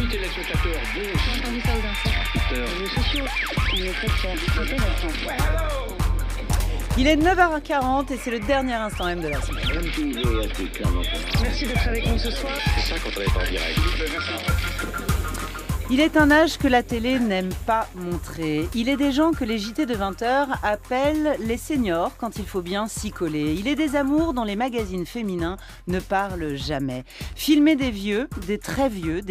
téléspectateurs, bonjour. J'ai entendu ça aux infos. Les réseaux sociaux, on est très fiers. Il est 9h40 et c'est le dernier instant M de la semaine. Merci d'être avec nous ce soir. C'est ça quand on est en direct. Il est un âge que la télé n'aime pas montrer. Il est des gens que les JT de 20h appellent les seniors quand il faut bien s'y coller. Il est des amours dont les magazines féminins ne parlent jamais. Filmer des très vieux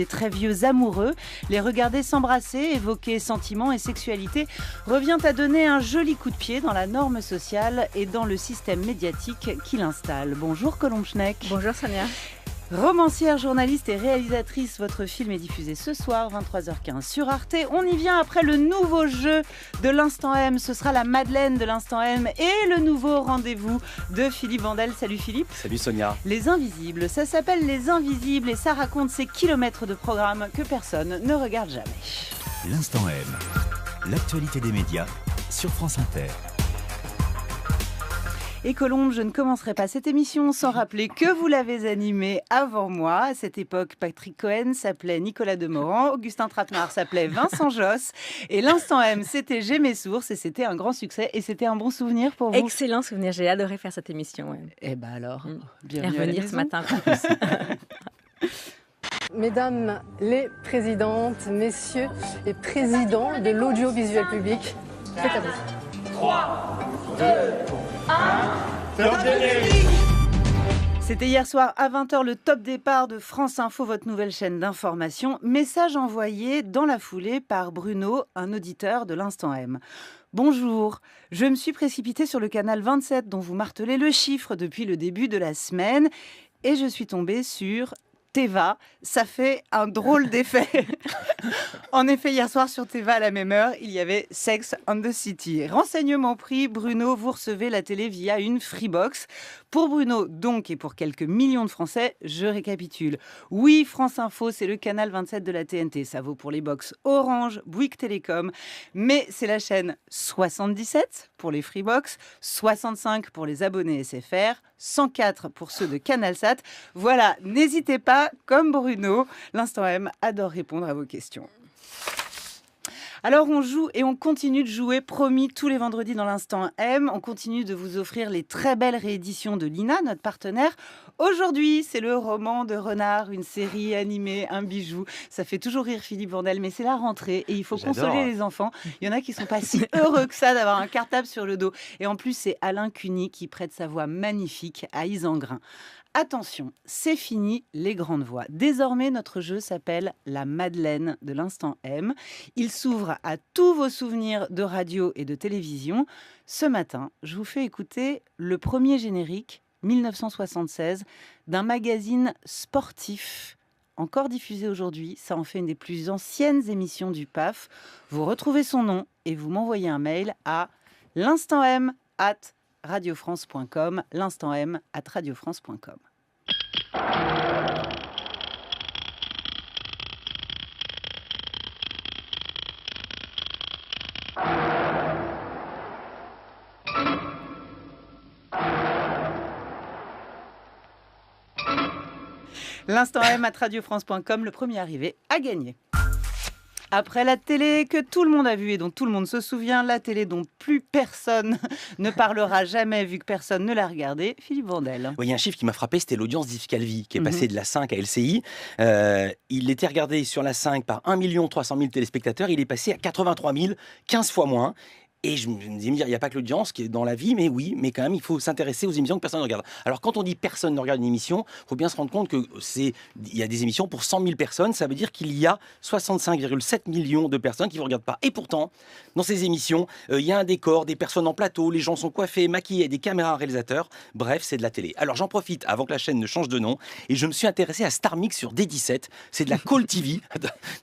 amoureux, les regarder s'embrasser, évoquer sentiments et sexualité revient à donner un joli coup de pied dans la norme sociale et dans le système médiatique qui l'installe. Bonjour Colombe Schneck. Bonjour Sonia. Romancière, journaliste et réalisatrice, votre film est diffusé ce soir, 23h15 sur Arte. On y vient après le nouveau jeu de l'Instant M. Ce sera la Madeleine de l'Instant M et le nouveau rendez-vous de Philippe Vandel. Salut Philippe. Salut Sonia. Les Invisibles, ça s'appelle Les Invisibles et ça raconte ces kilomètres de programme que personne ne regarde jamais. L'Instant M, l'actualité des médias sur France Inter. Et Colombe, je ne commencerai pas cette émission sans rappeler que vous l'avez animée avant moi. À cette époque, Patrick Cohen s'appelait Nicolas Demorand, Augustin Trapenard s'appelait Vincent Josse. Et l'Instant M, c'était J'ai mes sources et c'était un grand succès. Et c'était un bon souvenir pour vous? Excellent souvenir, j'ai adoré faire cette émission. Ouais. Eh ben alors, bienvenue à revenir ce matin. Mesdames les présidentes, messieurs les présidents de l'audiovisuel public, c'est à vous. 3, 2, 1, C'était hier soir à 20h le top départ de France Info, votre nouvelle chaîne d'information. Message envoyé dans la foulée par Bruno, un auditeur de l'Instant M. Bonjour, je me suis précipitée sur le canal 27 dont vous martelez le chiffre depuis le début de la semaine et je suis tombée sur Teva. Ça fait un drôle d'effet. En effet, hier soir sur Teva à la même heure, il y avait Sex and the City. Renseignement pris, Bruno, vous recevez la télé via une Freebox. Pour Bruno, donc, et pour quelques millions de Français, je récapitule. Oui, France Info, c'est le canal 27 de la TNT. Ça vaut pour les box Orange, Bouygues Télécom. Mais c'est la chaîne 77 pour les Freebox, 65 pour les abonnés SFR, 104 pour ceux de CanalSat. Voilà, n'hésitez pas, comme Bruno, l'Instant M adore répondre à vos questions. Alors on joue et on continue de jouer, promis, tous les vendredis dans l'Instant M. On continue de vous offrir les très belles rééditions de Lina, notre partenaire. Aujourd'hui, c'est le roman de Renard, une série animée, un bijou. Ça fait toujours rire Philippe Vandel, mais c'est la rentrée et il faut consoler les enfants. Il y en a qui ne sont pas si heureux que ça d'avoir un cartable sur le dos. Et en plus, c'est Alain Cuny qui prête sa voix magnifique à Isengrin. Attention, c'est fini les grandes voix. Désormais, notre jeu s'appelle la Madeleine de l'Instant M. Il s'ouvre à tous vos souvenirs de radio et de télévision. Ce matin, je vous fais écouter le premier générique, 1976, d'un magazine sportif, encore diffusé aujourd'hui. Ça en fait une des plus anciennes émissions du PAF. Vous retrouvez son nom et vous m'envoyez un mail à l'instantm@radiofrance.com, l'instantm@radiofrance.com. L'Instant M à radiofrance.com, le premier arrivé a gagné. Après la télé que tout le monde a vue et dont tout le monde se souvient, la télé dont plus personne ne parlera jamais vu que personne ne l'a regardée, Philippe Vandel. Oui, il y a un chiffre qui m'a frappé, c'était l'audience d'Yves Calvi, qui est passé de la 5 à LCI. Il était regardé sur la 5 par 1 300 000 téléspectateurs, il est passé à 83 000, 15 fois moins. Et je me disais, il n'y a pas que l'audience qui est dans la vie, mais oui, mais quand même, il faut s'intéresser aux émissions que personne ne regarde. Alors, quand on dit personne ne regarde une émission, il faut bien se rendre compte qu'il y a des émissions pour 100 000 personnes. Ça veut dire qu'il y a 65,7 millions de personnes qui ne vous regardent pas. Et pourtant, dans ces émissions, il y a un décor, des personnes en plateau, les gens sont coiffés, maquillés, des caméras, un réalisateur. Bref, c'est de la télé. Alors, j'en profite avant que la chaîne ne change de nom. Et je me suis intéressé à Star Mix sur D17. C'est de la Call TV.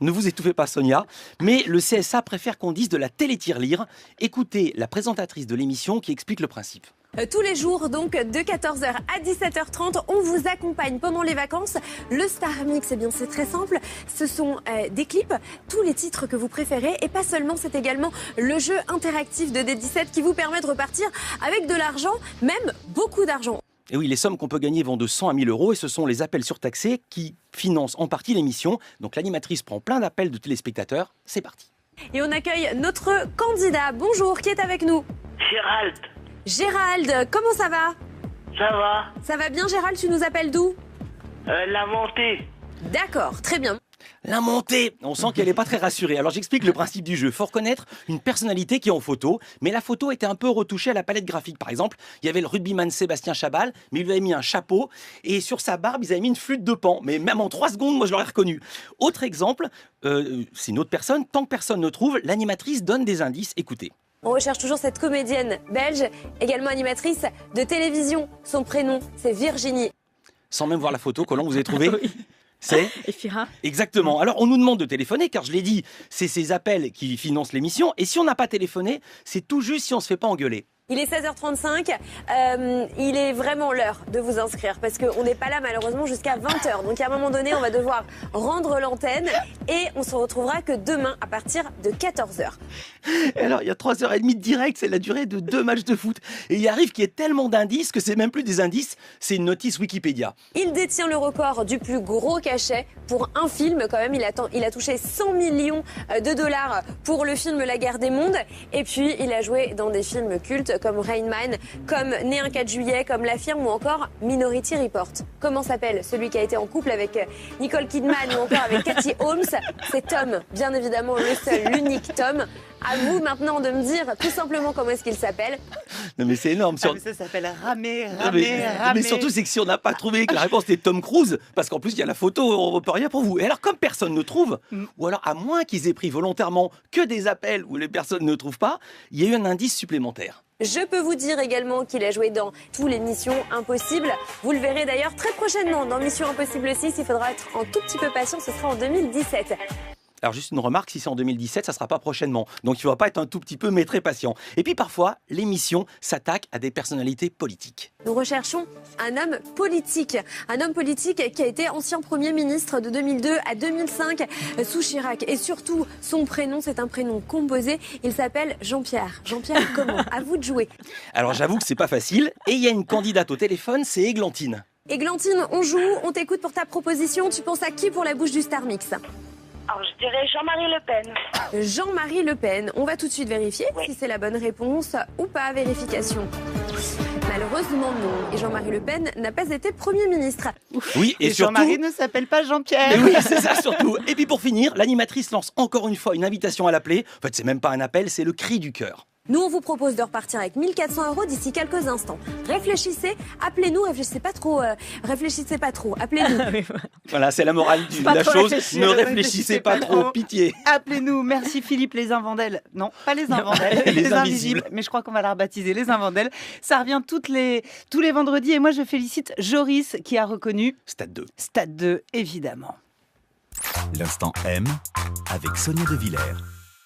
Ne vous étouffez pas, Sonia. Mais le CSA préfère qu'on dise de la télé-tirelire. Écoutez la présentatrice de l'émission qui explique le principe. Tous les jours, donc, de 14h à 17h30, on vous accompagne pendant les vacances. Le Star Mix, eh bien, c'est très simple. Ce sont des clips, tous les titres que vous préférez. Et pas seulement, c'est également le jeu interactif de D17 qui vous permet de repartir avec de l'argent, même beaucoup d'argent. Et oui, les sommes qu'on peut gagner vont de 100 à 1000 euros et ce sont les appels surtaxés qui financent en partie l'émission. Donc l'animatrice prend plein d'appels de téléspectateurs. C'est parti. Et on accueille notre candidat. Bonjour, qui est avec nous? Gérald, Gérald, comment ça va? ça va? Ça va bien Gérald, tu nous appelles d'où? La montée. D'accord, très bien. La montée, on sent qu'elle n'est pas très rassurée. Alors j'explique le principe du jeu. Il faut reconnaître une personnalité qui est en photo, mais la photo était un peu retouchée à la palette graphique. Par exemple, il y avait le rugbyman Sébastien Chabal, mais il lui avait mis un chapeau et sur sa barbe, ils avaient mis une flûte de Pan. Mais même en 3 secondes, moi je l'aurais reconnu. Autre exemple, c'est une autre personne. Tant que personne ne trouve, l'animatrice donne des indices. Écoutez. On recherche toujours cette comédienne belge, également animatrice de télévision. Son prénom, c'est Virginie. Sans même voir la photo, Colomb, vous avez trouvé? Oui. C'est Efira. Exactement. Alors, on nous demande de téléphoner, car je l'ai dit, c'est ces appels qui financent l'émission. Et si on n'a pas téléphoné, c'est tout juste si on ne se fait pas engueuler. Il est 16h35, il est vraiment l'heure de vous inscrire parce qu'on n'est pas là malheureusement jusqu'à 20h. Donc à un moment donné, on va devoir rendre l'antenne et on se retrouvera que demain à partir de 14h. Et alors, il y a 3h30 de direct, c'est la durée de 2 matchs de foot. Et il arrive qu'il y ait tellement d'indices que c'est même plus des indices, c'est une notice Wikipédia. Il détient le record du plus gros cachet pour un film quand même. Il a touché 100 millions de dollars pour le film La Guerre des Mondes. Et puis, il a joué dans des films cultes comme Rain Man, comme Né un 4 juillet, comme La Firme ou encore Minority Report. Comment s'appelle celui qui a été en couple avec Nicole Kidman ou encore avec Cathy Holmes? C'est Tom, bien évidemment le seul, l'unique Tom. À vous maintenant de me dire tout simplement comment est-ce qu'il s'appelle. Non mais c'est énorme. Ah, mais ça s'appelle Ramé. Mais surtout, c'est que si on n'a pas trouvé que la réponse était Tom Cruise, parce qu'en plus il y a la photo, on ne peut rien pour vous. Et alors comme personne ne trouve, ou alors à moins qu'ils aient pris volontairement que des appels où les personnes ne trouvent pas, il y a eu un indice supplémentaire. Je peux vous dire également qu'il a joué dans toutes les Missions Impossibles. Vous le verrez d'ailleurs très prochainement dans Mission Impossible 6. Il faudra être un tout petit peu patient, ce sera en 2017. Alors juste une remarque, si c'est en 2017, ça ne sera pas prochainement. Donc il ne faut pas être un tout petit peu, mais très patient. Et puis parfois, l'émission s'attaque à des personnalités politiques. Nous recherchons un homme politique. Un homme politique qui a été ancien Premier ministre de 2002 à 2005 sous Chirac. Et surtout, son prénom, c'est un prénom composé. Il s'appelle Jean-Pierre. Jean-Pierre comment? À vous de jouer. Alors j'avoue que c'est pas facile. Et il y a une candidate au téléphone, c'est Églantine. Églantine, on joue, on t'écoute pour ta proposition. Tu penses à qui pour la bouche du Star Mix? Alors, je dirais Jean-Marie Le Pen. Jean-Marie Le Pen. On va tout de suite vérifier si c'est la bonne réponse ou pas. Vérification. Malheureusement, non. Et Jean-Marie Le Pen n'a pas été Premier ministre. Oui, et surtout... Jean-Marie ne s'appelle pas Jean-Pierre. Mais oui, c'est ça surtout. Et puis pour finir, l'animatrice lance encore une fois une invitation à l'appeler. En fait, c'est même pas un appel, c'est le cri du cœur. Nous, on vous propose de repartir avec 1 400 € d'ici quelques instants. Réfléchissez, appelez-nous, réfléchissez pas trop, appelez-nous. Voilà, c'est la morale de la chose. Ne réfléchissez pas trop, pitié. Appelez-nous. Merci Philippe, les Invendels. Non, pas les Invendels, Les Invisibles. Mais je crois qu'on va la rebaptiser les Invendels. Ça revient tous les vendredis. Et moi, je félicite Joris qui a reconnu Stade 2. Stade 2, évidemment. L'instant M avec Sonia De Villers.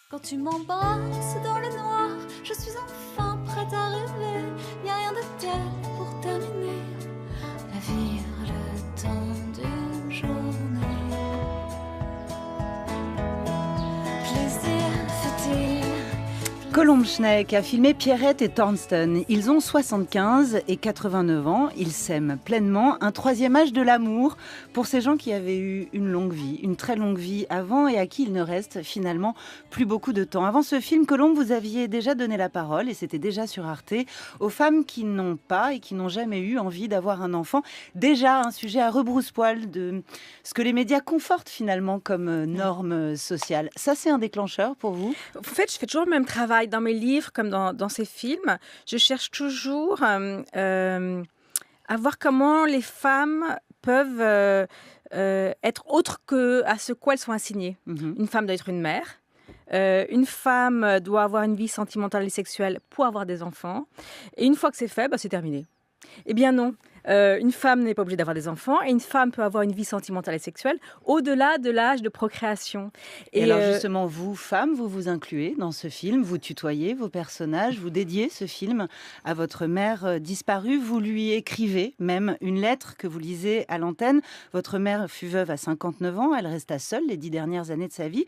Quand tu m'embrasses dans le noir, je suis enfin prête à rêver. Y a rien de tel pour terminer la vie, le temps d'une journée. Plaisir fait-il. Colombe Schneck a filmé Pierrette et Thornton. Ils ont 75 et 89 ans. Ils s'aiment pleinement. Un troisième âge de l'amour pour ces gens qui avaient eu une longue vie, une très longue vie avant et à qui il ne reste finalement plus beaucoup de temps. Avant ce film, Colombe, vous aviez déjà donné la parole, et c'était déjà sur Arte, aux femmes qui n'ont pas et qui n'ont jamais eu envie d'avoir un enfant. Déjà un sujet à rebrousse-poil de ce que les médias confortent finalement comme norme sociale. Ça, c'est un déclencheur pour vous? En fait, je fais toujours le même travail dans mes livres comme dans ces films. Je cherche toujours à voir comment les femmes peuvent être autres qu'à ce quoi elles sont assignées. Une femme doit être une mère. Une femme doit avoir une vie sentimentale et sexuelle pour avoir des enfants. Et une fois que c'est fait, c'est terminé. Eh bien non. Une femme n'est pas obligée d'avoir des enfants et une femme peut avoir une vie sentimentale et sexuelle au-delà de l'âge de procréation. Et alors justement, vous, femmes, vous vous incluez dans ce film, vous tutoyez vos personnages, vous dédiez ce film à votre mère disparue, vous lui écrivez même une lettre que vous lisez à l'antenne. Votre mère fut veuve à 59 ans, elle resta seule les 10 dernières années de sa vie.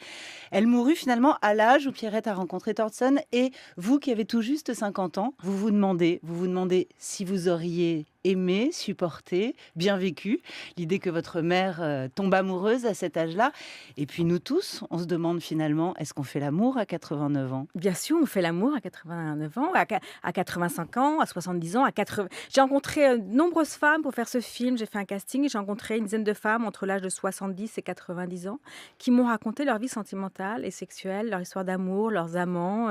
Elle mourut finalement à l'âge où Pierrette a rencontré Thornton, et vous qui avez tout juste 50 ans, vous vous demandez si vous auriez aimé, supporté, bien vécu. L'idée que votre mère tombe amoureuse à cet âge-là. Et puis nous tous, on se demande finalement, est-ce qu'on fait l'amour à 89 ans? Bien sûr, on fait l'amour à 89 ans, à 85 ans, à 70 ans, à 80. J'ai rencontré de nombreuses femmes pour faire ce film. J'ai fait un casting et j'ai rencontré une dizaine de femmes entre l'âge de 70 et 90 ans qui m'ont raconté leur vie sentimentale et sexuelle, leur histoire d'amour, leurs amants.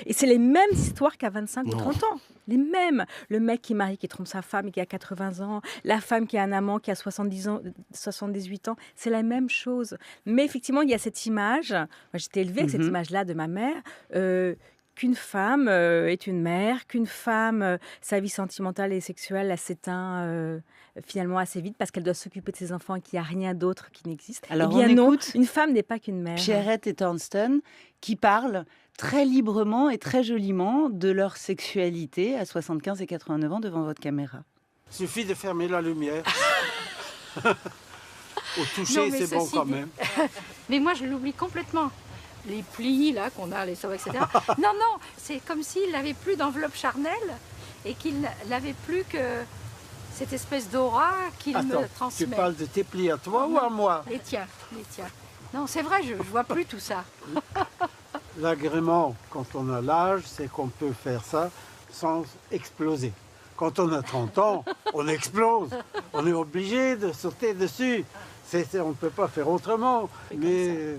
Et c'est les mêmes histoires qu'à 25 ou 30 ans. Les mêmes. Le mec qui marie, qui trompe sa femme et qui a 80 ans. La femme qui a un amant qui a 70 ans, 78 ans. C'est la même chose. Mais effectivement, il y a cette image. Moi, j'étais élevée avec cette image-là de ma mère. Qu'une femme est une mère, qu'une femme, sa vie sentimentale et sexuelle, elle s'éteint finalement assez vite parce qu'elle doit s'occuper de ses enfants et qu'il n'y a rien d'autre qui n'existe. Alors, eh bien on non, écoute une femme n'est pas qu'une mère. Pierrette et Thornton qui parlent très librement et très joliment de leur sexualité à 75 et 89 ans devant votre caméra. Il suffit de fermer la lumière. Au toucher, c'est bon quand même. Mais moi, je l'oublie complètement. Les plis là qu'on a, les sauves, etc. Non, c'est comme s'il n'avait plus d'enveloppe charnelle et qu'il n'avait plus que cette espèce d'aura qu'il me transmet. Tu parles de tes plis à toi ou à moi? Les tiens. Non, c'est vrai, je vois plus tout ça. L'agrément, quand on a l'âge, c'est qu'on peut faire ça sans exploser. Quand on a 30 ans, on explose. On est obligé de sauter dessus. On ne peut pas faire autrement. Mais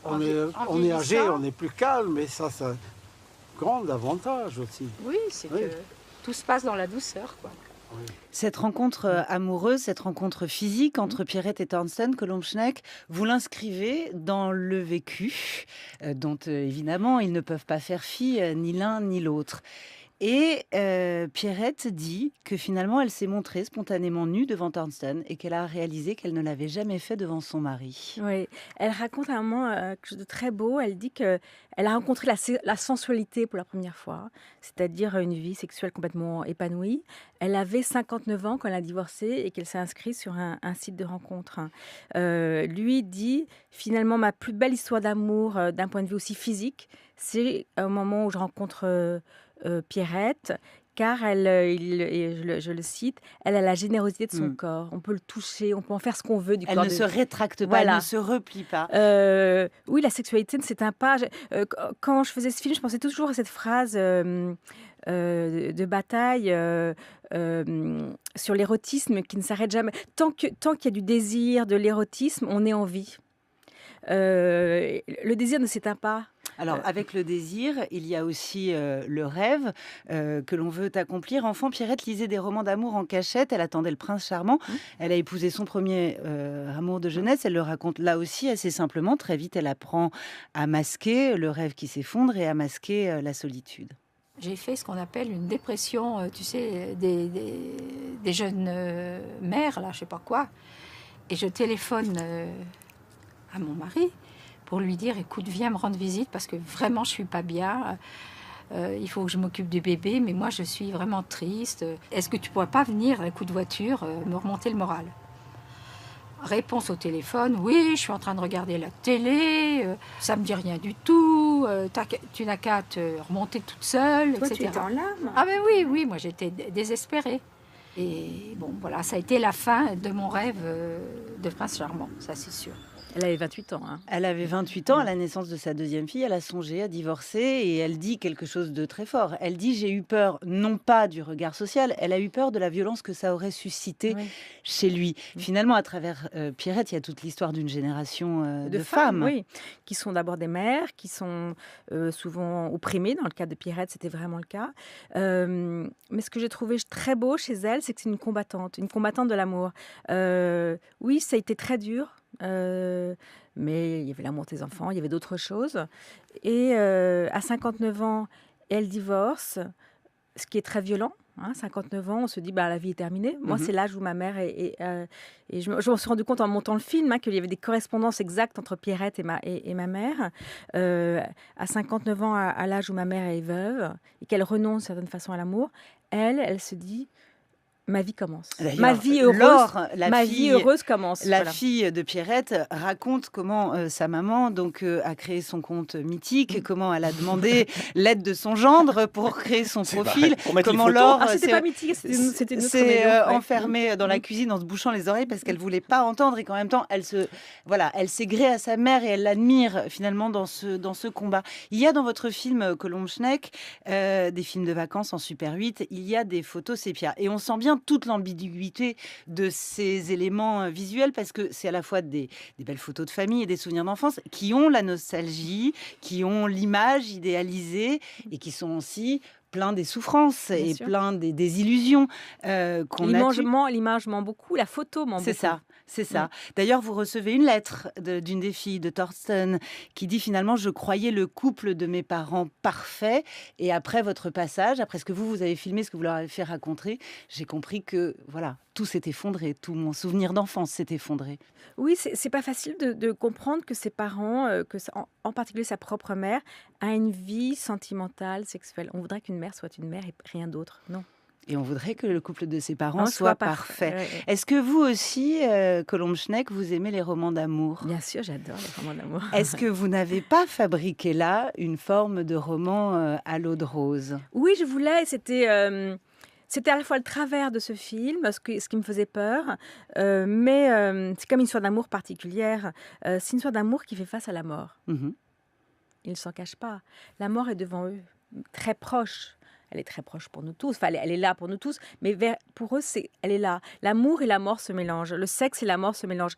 on est âgé, on est plus calme, et ça, c'est un grand avantage aussi. Oui, c'est que tout se passe dans la douceur, quoi. Oui. Cette rencontre amoureuse, cette rencontre physique entre Pierrette et Thornton, Colomb-Schneck, vous l'inscrivez dans le vécu, dont évidemment ils ne peuvent pas faire fi ni l'un ni l'autre. Et Pierrette dit que finalement elle s'est montrée spontanément nue devant Thornton et qu'elle a réalisé qu'elle ne l'avait jamais fait devant son mari. Oui, elle raconte à un moment quelque chose de très beau. Elle dit qu'elle a rencontré la sensualité pour la première fois, c'est-à-dire une vie sexuelle complètement épanouie. Elle avait 59 ans quand elle a divorcé et qu'elle s'est inscrite sur un site de rencontre. Lui dit, finalement, ma plus belle histoire d'amour d'un point de vue aussi physique, c'est au moment où je rencontre Pierrette, car je le cite, elle a la générosité de son corps. On peut le toucher, on peut en faire ce qu'on veut du corps. Elle ne se rétracte pas, elle ne se replie pas. Oui, la sexualité ne s'éteint pas. Quand je faisais ce film, je pensais toujours à cette phrase de Bataille sur l'érotisme qui ne s'arrête jamais. Tant qu'il y a du désir, de l'érotisme, on est en vie. Le désir ne s'éteint pas. Alors, avec le désir, il y a aussi le rêve que l'on veut accomplir. Enfant, Pierrette lisait des romans d'amour en cachette. Elle attendait le prince charmant. Elle a épousé son premier amour de jeunesse. Elle le raconte là aussi assez simplement. Très vite, elle apprend à masquer le rêve qui s'effondre et à masquer la solitude. J'ai fait ce qu'on appelle une dépression, tu sais, des jeunes mères, là, je sais pas quoi. Et je téléphone à mon mari pour lui dire, écoute, viens me rendre visite parce que vraiment je suis pas bien. Il faut que je m'occupe du bébé, mais moi je suis vraiment triste. Est-ce que tu pourrais pas venir, un coup de voiture, me remonter le moral? Réponse au téléphone, oui, je suis en train de regarder la télé, ça me dit rien du tout, tu n'as qu'à te remonter toute seule, Toi, etc. tu étais en larmes. Ah ben oui, moi j'étais désespérée. Et bon, voilà, ça a été la fin de mon rêve de prince charmant, ça c'est sûr. Elle avait 28 ans. Hein. Elle avait 28 ans à la naissance de sa deuxième fille. Elle a songé à divorcer et elle dit quelque chose de très fort. Elle dit, j'ai eu peur non pas du regard social, elle a eu peur de la violence que ça aurait suscité chez lui. Finalement, à travers Pierrette, il y a toute l'histoire d'une génération de femmes. Oui, qui sont d'abord des mères, qui sont souvent opprimées. Dans le cas de Pierrette, c'était vraiment le cas. Mais ce que j'ai trouvé très beau chez elle, c'est que c'est une combattante de l'amour. Oui, ça a été très dur. Mais il y avait l'amour de ses enfants, il y avait d'autres choses. Et à 59 ans, elle divorce, ce qui est très violent. 59 ans, on se dit la vie est terminée. Moi, c'est l'âge où ma mère et je me suis rendu compte en montant le film qu'il y avait des correspondances exactes entre Pierrette et ma mère. À 59 ans, à l'âge où ma mère est veuve et qu'elle renonce d'une certaine façon à l'amour, elle se dit Ma vie commence. D'ailleurs, Ma vie heureuse, Laure, vie heureuse commence. La voilà. fille de Pierrette raconte comment sa maman a créé son compte mythique, comment elle a demandé l'aide de son gendre pour créer son profil, vrai, pour mettre les comment photos. Laure C'était pas mythique, c'était une autre s'est maison, ouais. enfermée dans la cuisine en se bouchant les oreilles parce qu'elle voulait pas entendre et qu'en même temps elle s'est grée à sa mère et elle l'admire finalement dans ce combat. Il y a dans votre film Colombe Schneck des films de vacances en Super 8, il y a des photos sépia et on sent bien toute l'ambiguïté de ces éléments visuels parce que c'est à la fois des belles photos de famille et des souvenirs d'enfance qui ont la nostalgie, qui ont l'image idéalisée et qui sont aussi plein des souffrances Bien et sûr. plein des illusions qu'on a. L'image ment beaucoup, la photo ment beaucoup. C'est ça. D'ailleurs, vous recevez une lettre d'une des filles de Thorsten qui dit finalement « Je croyais le couple de mes parents parfait et après votre passage, après ce que vous avez filmé, ce que vous leur avez fait raconter, j'ai compris que voilà, tout s'est effondré, tout mon souvenir d'enfance s'est effondré. » Oui, c'est pas facile de comprendre que ses parents, en particulier sa propre mère, a une vie sentimentale, sexuelle. On voudrait qu'une mère soit une mère et rien d'autre. Non. Et on voudrait que le couple de ses parents Non, soit parfait. Ouais. Est-ce que vous aussi, Colombe Schneck, vous aimez les romans d'amour ? Bien sûr, j'adore les romans d'amour. Est-ce que vous n'avez pas fabriqué là une forme de roman à l'eau de rose ? Oui, je voulais. C'était à la fois le travers de ce film, ce qui me faisait peur, mais c'est comme une histoire d'amour particulière. C'est une histoire d'amour qui fait face à la mort. Mhm. Ils ne s'en cachent pas. La mort est devant eux, très proche. Elle est très proche pour nous tous. Enfin, elle est là pour nous tous. Mais pour eux, elle est là. L'amour et la mort se mélangent. Le sexe et la mort se mélangent.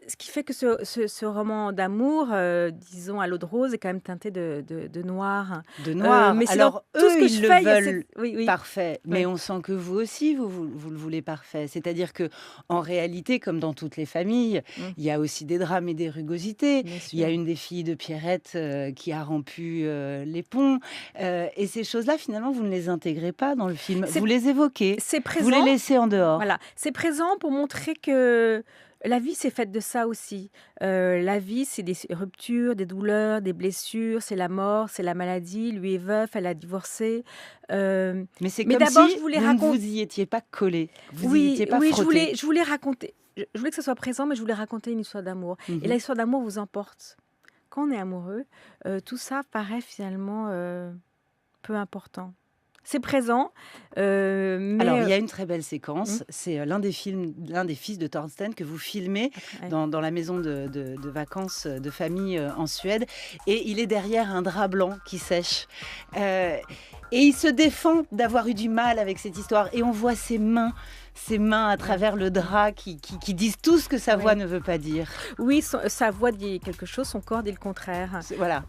Ce qui fait que ce roman d'amour, disons à l'eau de rose, est quand même teinté de noir. De noir. Mais alors tout ce eux, que ils je le fais, veulent parfait. Mais Ouais. on sent que vous aussi, vous le voulez parfait. C'est-à-dire que en réalité, comme dans toutes les familles, il y a aussi des drames et des rugosités. Il y a une des filles de Pierrette qui a rompu les ponts. Et ces choses-là, finalement, vous ne les intégrez pas dans le film. Vous les évoquez. C'est présent. Vous les laissez en dehors. Voilà, c'est présent pour montrer que la vie, c'est faite de ça aussi. La vie, c'est des ruptures, des douleurs, des blessures, c'est la mort, c'est la maladie. Lui est veuf, elle a divorcé. Mais c'est mais comme d'abord, si je voulais vous raconter. ne vous y étiez pas collé. Vous Oui, y étiez pas oui, frotté. je voulais raconter. Je voulais que ça soit présent, mais je voulais raconter une histoire d'amour. Mhm. Et l'histoire d'amour vous emporte. Quand on est amoureux, tout ça paraît finalement peu important. C'est présent. Mais Alors, il y a une très belle séquence. C'est l'un des fils de Thorsten que vous filmez dans la maison de vacances de famille en Suède. Et il est derrière un drap blanc qui sèche. Et il se défend d'avoir eu du mal avec cette histoire. Et on voit ses mains à travers le drap qui disent tout ce que sa voix ne veut pas dire. Oui, sa voix dit quelque chose, son corps dit le contraire. Voilà.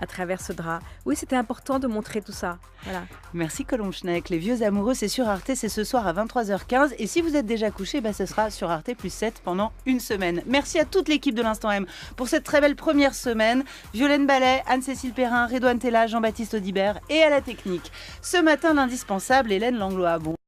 À travers ce drap. Oui, c'était important de montrer tout ça. Voilà. Merci Colombe Schneck. Les vieux amoureux, c'est sur Arte, c'est ce soir à 23h15. Et si vous êtes déjà couché, ce sera sur Arte +7 pendant une semaine. Merci à toute l'équipe de l'Instant M pour cette très belle première semaine. Violaine Ballet, Anne-Cécile Perrin, Redouane Tella, Jean-Baptiste Audibert et à la technique. Ce matin, l'indispensable Hélène Langlois. Bon.